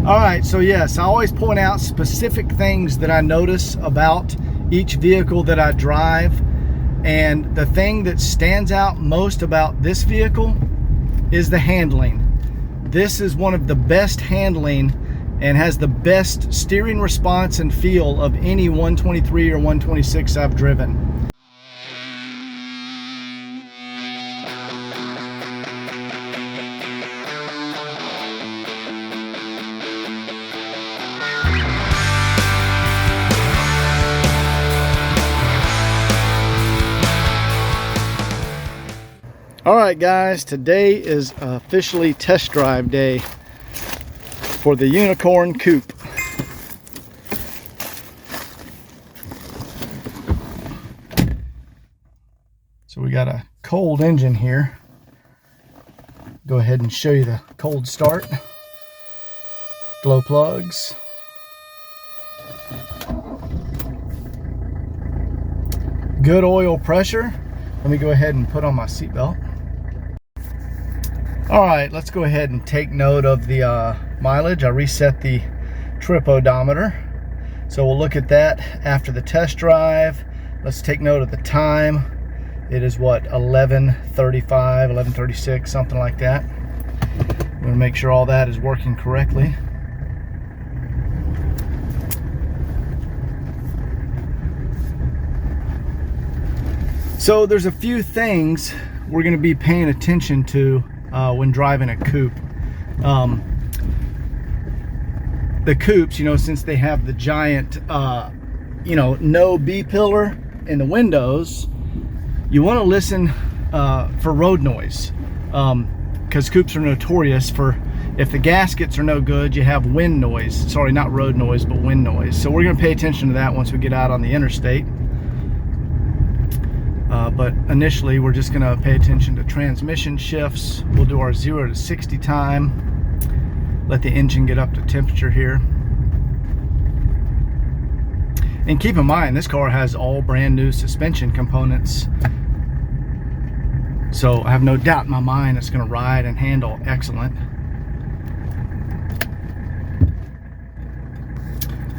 All right, so yes, I always point out specific things that I notice about each vehicle that I drive. And the thing that stands out most about this vehicle is the handling. This is one of the best handling and has the best steering response and feel of any 123 or 126 I've driven. All right, guys, today is officially test drive day for the Unicorn Coupe. So we got a cold engine here. Go ahead and show you the cold start. Glow plugs. Good oil pressure. Let me go ahead and put on my seatbelt. All right, let's go ahead and take note of the mileage. I reset the trip odometer. So we'll look at that after the test drive. Let's take note of the time. It is what, 11:35, 11:36, something like that. I'm gonna make sure all that is working correctly. So there's a few things we're gonna be paying attention to when driving a coupe. The coupes, you know, since they have the giant, no B-pillar in the windows, you want to listen for road noise, because coupes are notorious for, if the gaskets are no good, you have wind noise. Sorry, not road noise, but wind noise. So we're going to pay attention to that once we get out on the interstate. But initially, we're just going to pay attention to transmission shifts. We'll do our 0 to 60 time. Let the engine get up to temperature here. And keep in mind, this car has all brand new suspension components. So I have no doubt in my mind it's going to ride and handle excellent.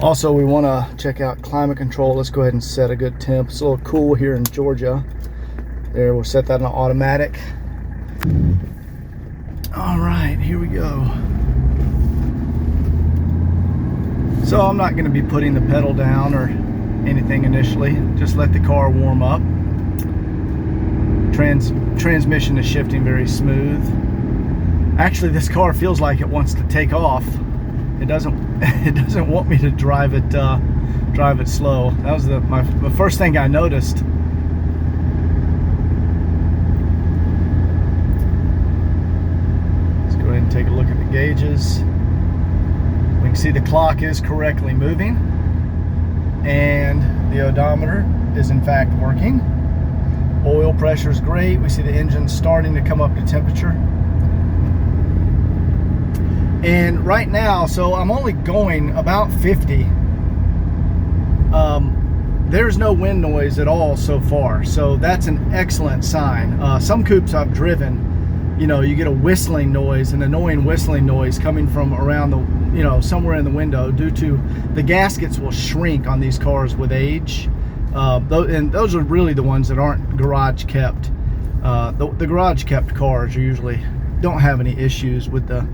Also, we want to check out climate control. Let's go ahead and set a good temp. It's a little cool here in Georgia. There, we'll set that on automatic. All right, here we go. So I'm not going to be putting the pedal down or anything initially. Just let the car warm up. Transmission is shifting very smooth. Actually, this car feels like it wants to take off. It doesn't want me to drive it slow. That was the first thing I noticed. Let's go ahead and take a look at the gauges. We can see the clock is correctly moving, and the odometer is in fact working. Oil pressure is great. We see the engine starting to come up to temperature. And right now, so I'm only going about 50. There's no wind noise at all so far, so that's an excellent sign. Some coupes I've driven, you get a whistling noise, an annoying whistling noise coming from around the, somewhere in the window, due to the gaskets will shrink on these cars with age. And those are really the ones that aren't garage kept. The garage kept cars are usually don't have any issues with the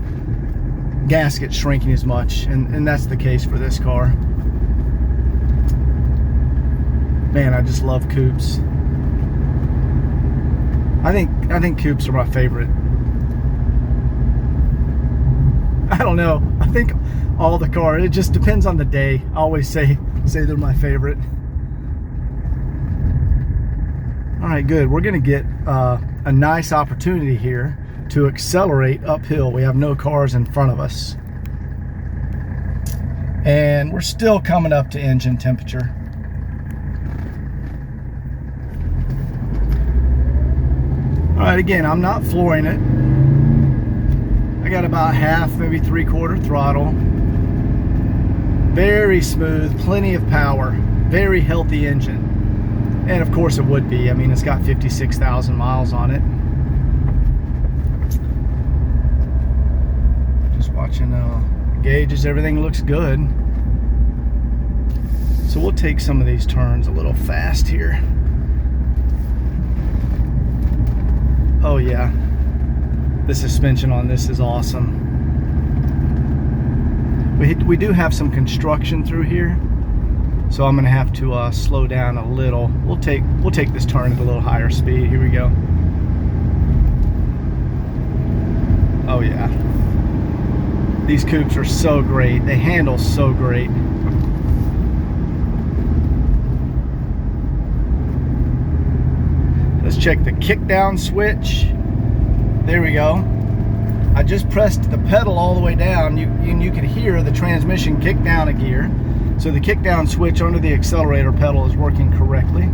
gasket shrinking as much, and that's the case for this car. Man, I just love coupes. I think coupes are my favorite. I don't know. I think all the cars, it just depends on the day. I always say they're my favorite. All right, good. We're gonna get a nice opportunity here to accelerate uphill. We have no cars in front of us. And we're still coming up to engine temperature. All right, again, I'm not flooring it. I got about half, maybe 3/4 throttle. Very smooth, plenty of power, very healthy engine. And of course it would be. I mean, it's got 56,000 miles on it. Just watching Gauges, everything looks good. So we'll take some of these turns a little fast here. Oh yeah, the suspension on this is awesome. We do have some construction through here, so I'm gonna have to slow down a little. We'll take this turn at a little higher speed. Here we go. Oh yeah, these coupes are so great. They handle so great. Let's check the kick down switch. There we go. I just pressed the pedal all the way down. You could hear the transmission kick down a gear. So the kick down switch under the accelerator pedal is working correctly.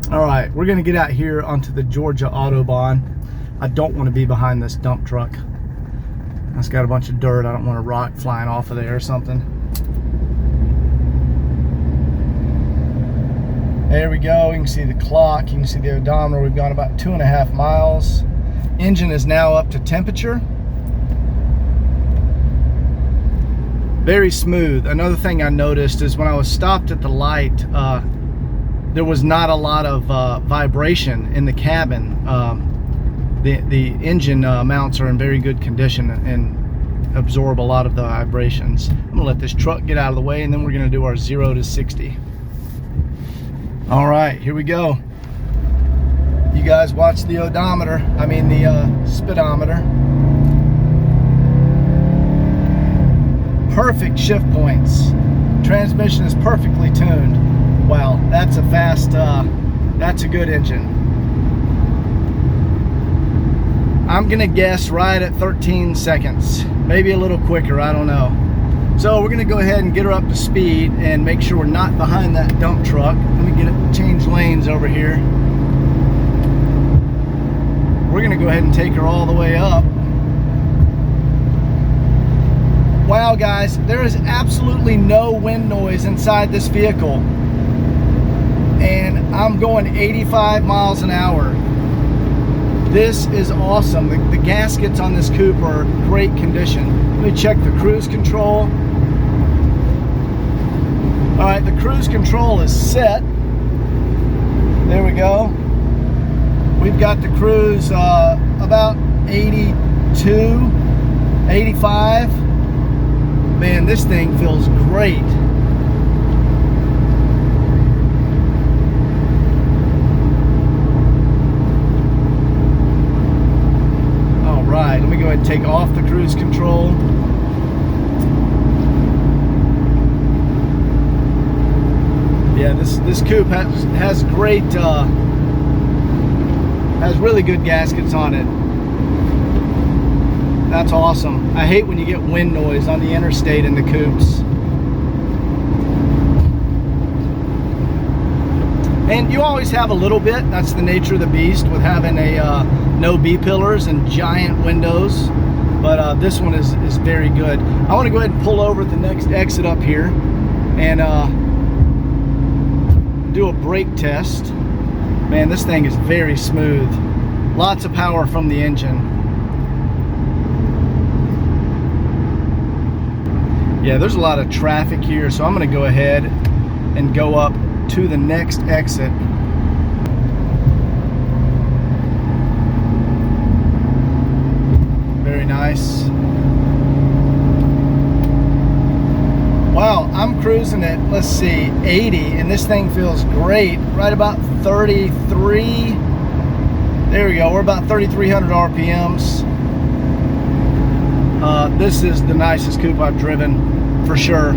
All right, we're gonna get out here onto the Georgia Autobahn. I don't want to be behind this dump truck. It's got a bunch of dirt. I don't want a rock flying off of there or something. There we go. You can see the clock. You can see the odometer. We've gone about 2.5 miles. Engine is now up to temperature. Very smooth. Another thing I noticed is when I was stopped at the light, there was not a lot of vibration in the cabin. The engine mounts are in very good condition and absorb a lot of the vibrations. I'm gonna let this truck get out of the way, and then we're gonna do our 0 to 60. All right, here we go. You guys watch the odometer, I mean the speedometer. Perfect shift points. Transmission is perfectly tuned. Wow, that's a fast, that's a good engine. I'm gonna guess right at 13 seconds, maybe a little quicker, I don't know. So we're gonna go ahead and get her up to speed and make sure we're not behind that dump truck. Let me get it, change lanes over here. We're gonna go ahead and take her all the way up. Wow guys, there is absolutely no wind noise inside this vehicle. And I'm going 85 miles an hour. This is awesome. The gaskets on this coupe are great condition. Let me check the cruise control. All right, the cruise control is set. There we go. We've got the cruise about 82, 85. Man, this thing feels great. Right, let me go ahead and take off the cruise control. Yeah, this coupe has great, has really good gaskets on it. That's awesome. I hate when you get wind noise on the interstate in the coupes. And you always have a little bit. That's the nature of the beast with having a no B-pillars and giant windows. But this one is very good. I want to go ahead and pull over at the next exit up here and do a brake test. Man, this thing is very smooth. Lots of power from the engine. Yeah, there's a lot of traffic here, so I'm going to go ahead and go up to the next exit. Very nice. Wow, I'm cruising at, let's see, 80, and this thing feels great. Right about 33. There we go, we're about 3,300 RPMs. This is the nicest coupe I've driven, for sure.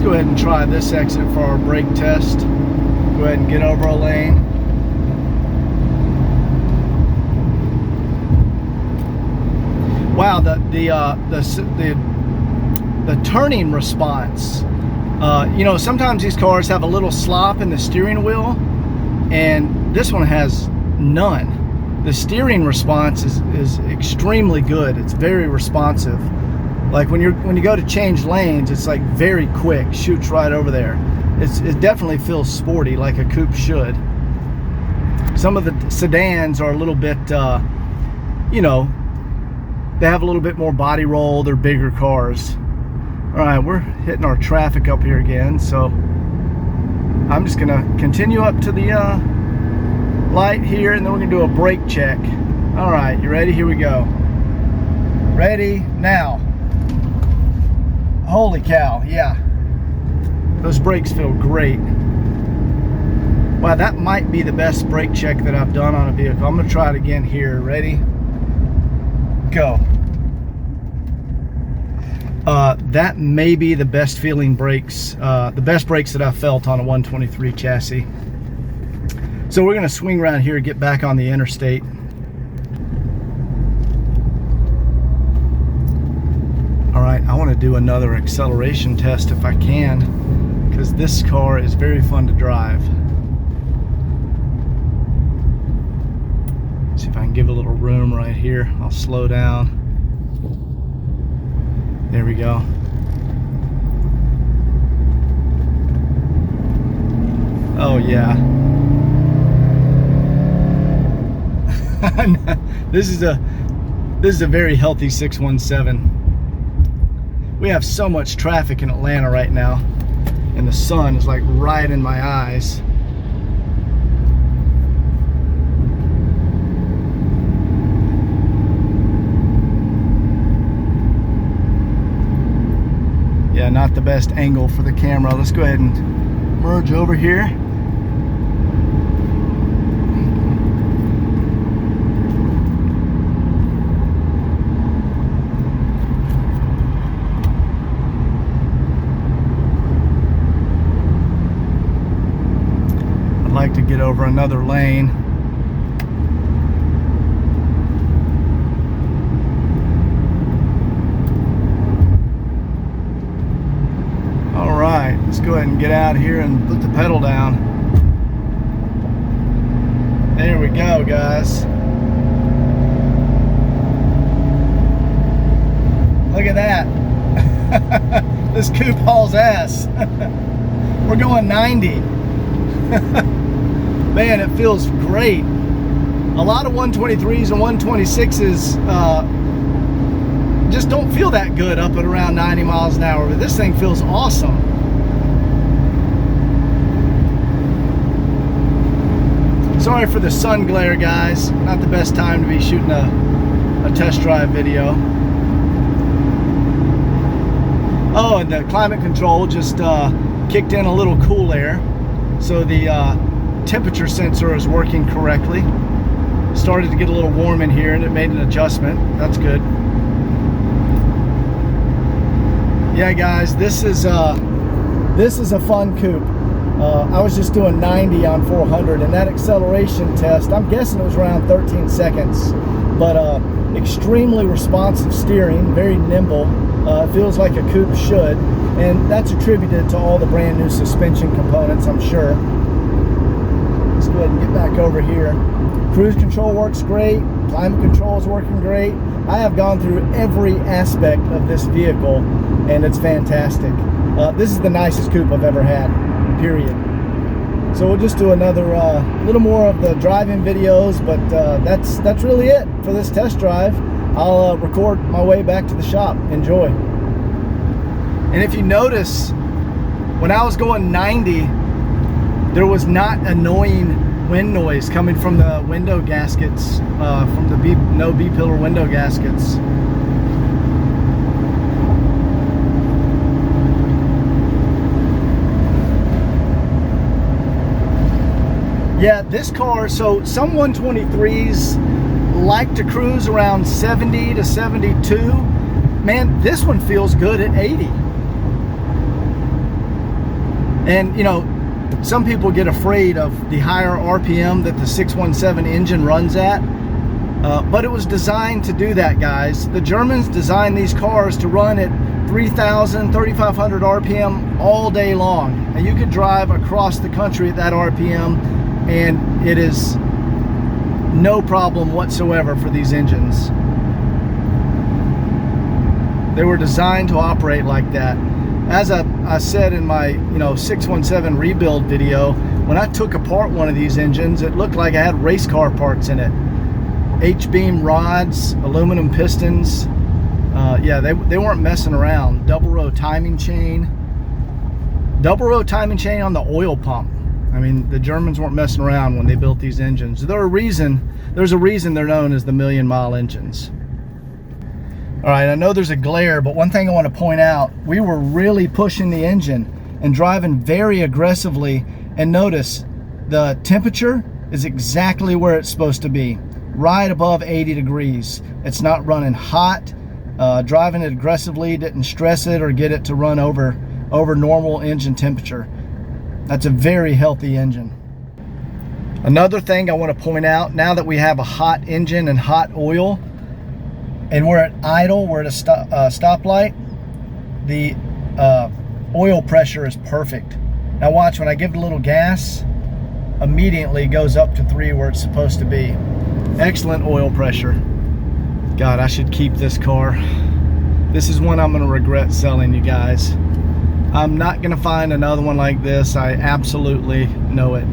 go ahead and try this exit for our brake test. Go ahead and get over a lane. Wow, the turning response. You know, sometimes these cars have a little slop in the steering wheel, and this one has none. The steering response is extremely good. It's very responsive. Like when you go to change lanes, it's like very quick, shoots right over there. It definitely feels sporty, like a coupe should. Some of the sedans are a little bit, you know, they have a little bit more body roll. They're bigger cars. All right, we're hitting our traffic up here again, so I'm just gonna continue up to the light here, and then we're gonna do a brake check. All right, you ready? Here we go. Ready now. Holy cow, yeah. Those brakes feel great. Wow, that might be the best brake check that I've done on a vehicle. I'm gonna try it again here. Ready? Go. That may be the best feeling brakes, the best brakes that I've felt on a 123 chassis. So we're gonna swing around here and get back on the interstate. All right, I wanna do another acceleration test if I can, because this car is very fun to drive. See if I can give a little room right here. I'll slow down. There we go. Oh yeah. This is a very healthy 617. We have so much traffic in Atlanta right now, and the sun is like right in my eyes. Yeah, not the best angle for the camera. Let's go ahead and merge over here. I'd like to get over another lane. Let's go ahead and get out here and put the pedal down. There we go, guys. Look at that. This coupe hauls ass. We're going 90. Man, it feels great. A lot of 123s and 126s just don't feel that good up at around 90 miles an hour, but this thing feels awesome. Sorry for the sun glare, guys. Not the best time to be shooting a test drive video. Oh, and the climate control just kicked in a little cool air. So the temperature sensor is working correctly. Started to get a little warm in here and it made an adjustment. That's good. Yeah, guys, this is a fun coupe. I was just doing 90 on 400, and that acceleration test, I'm guessing it was around 13 seconds, but extremely responsive steering, very nimble. It feels like a coupe should, and that's attributed to all the brand new suspension components, I'm sure. Let's go ahead and get back over here. Cruise control works great. Climate control is working great. I have gone through every aspect of this vehicle, and it's fantastic. This is the nicest coupe I've ever had, period. So we'll just do another little more of the driving videos, but that's really it for this test drive. I'll record my way back to the shop. Enjoy. And if you notice, when I was going 90, there was not annoying wind noise coming from the window gaskets, from the no B-pillar window gaskets. Yeah, this car, so some 123s like to cruise around 70 to 72. Man, this one feels good at 80. And you know, some people get afraid of the higher RPM that the 617 engine runs at, but it was designed to do that, guys. The Germans designed these cars to run at 3,000, 3,500 RPM all day long, and you could drive across the country at that RPM, and it is no problem whatsoever for these engines. They were designed to operate like that. As I said in my 617 rebuild video, when I took apart one of these engines, it looked like I had race car parts in it. H-beam rods, aluminum pistons. Yeah, they weren't messing around. Double row timing chain. Double row timing chain on the oil pump. I mean, the Germans weren't messing around when they built these engines. There's a reason they're known as the million-mile engines. All right, I know there's a glare, but one thing I want to point out, we were really pushing the engine and driving very aggressively, and notice the temperature is exactly where it's supposed to be, right above 80 degrees. It's not running hot. Driving it aggressively didn't stress it or get it to run over normal engine temperature. That's a very healthy engine. Another thing I want to point out, now that we have a hot engine and hot oil, and we're at idle, we're at a stoplight, the oil pressure is perfect. Now watch, when I give it a little gas, immediately goes up to 3 where it's supposed to be. Excellent oil pressure. God, I should keep this car. This is one I'm going to regret selling, you guys. I'm not going to find another one like this. I absolutely know it.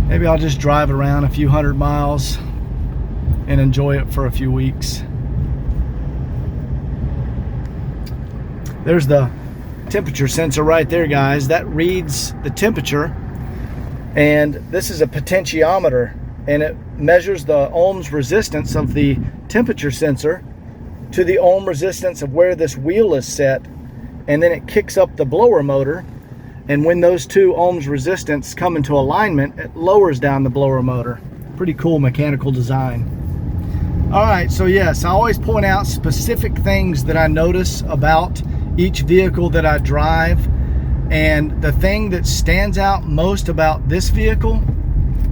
Maybe I'll just drive around a few hundred miles and enjoy it for a few weeks. There's the temperature sensor right there, guys. That reads the temperature, and this is a potentiometer, and it measures the ohms resistance of the temperature sensor to the ohm resistance of where this wheel is set, and then it kicks up the blower motor, and when those two ohms resistance come into alignment, it lowers down the blower motor. Pretty cool mechanical design. All right, so yes, I always point out specific things that I notice about each vehicle that I drive, and the thing that stands out most about this vehicle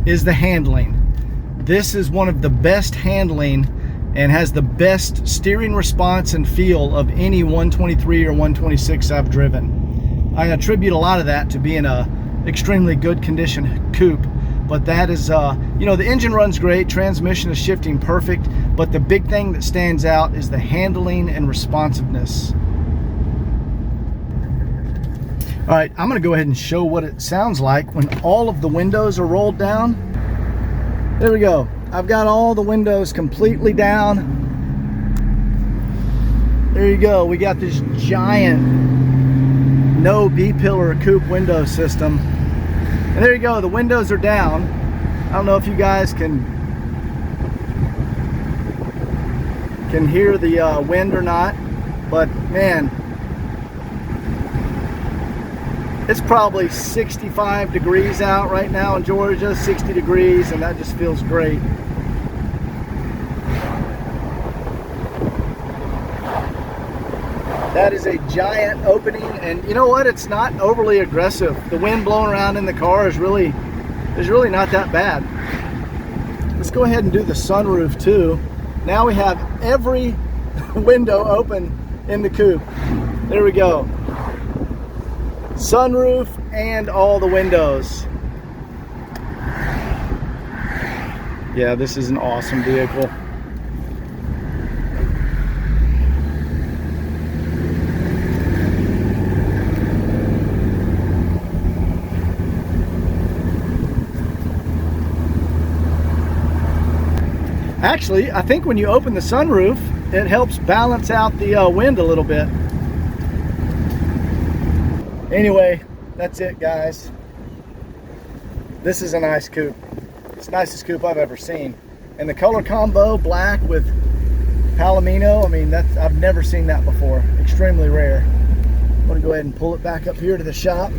is the handling. This is one of the best handling and has the best steering response and feel of any 123 or 126 I've driven. I attribute a lot of that to being a extremely good condition coupe, but that is, the engine runs great, transmission is shifting perfect, but the big thing that stands out is the handling and responsiveness. All right, I'm gonna go ahead and show what it sounds like when all of the windows are rolled down. There we go. I've got all the windows completely down. There you go. We got this giant no B-pillar coupe window system. And there you go, the windows are down. I don't know if you guys can hear the wind or not, but man, it's probably 65 degrees out right now in Georgia, 60 degrees, and that just feels great. That is a giant opening, and you know what? It's not overly aggressive. The wind blowing around in the car is really not that bad. Let's go ahead and do the sunroof too. Now we have every window open in the coupe. There we go. Sunroof and all the windows. Yeah, this is an awesome vehicle. Actually, I think when you open the sunroof, it helps balance out the wind a little bit. Anyway, that's it, guys. This is a nice coupe. It's the nicest coupe I've ever seen. And the color combo, black with Palomino, I mean, I've never seen that before. Extremely rare. I'm gonna go ahead and pull it back up here to the shop.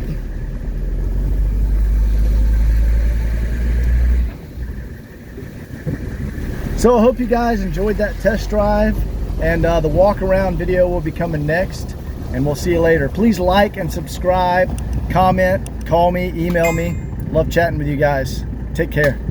So I hope you guys enjoyed that test drive. And the walk around video will be coming next, and we'll see you later. Please like and subscribe, comment, call me, email me. Love chatting with you guys. Take care.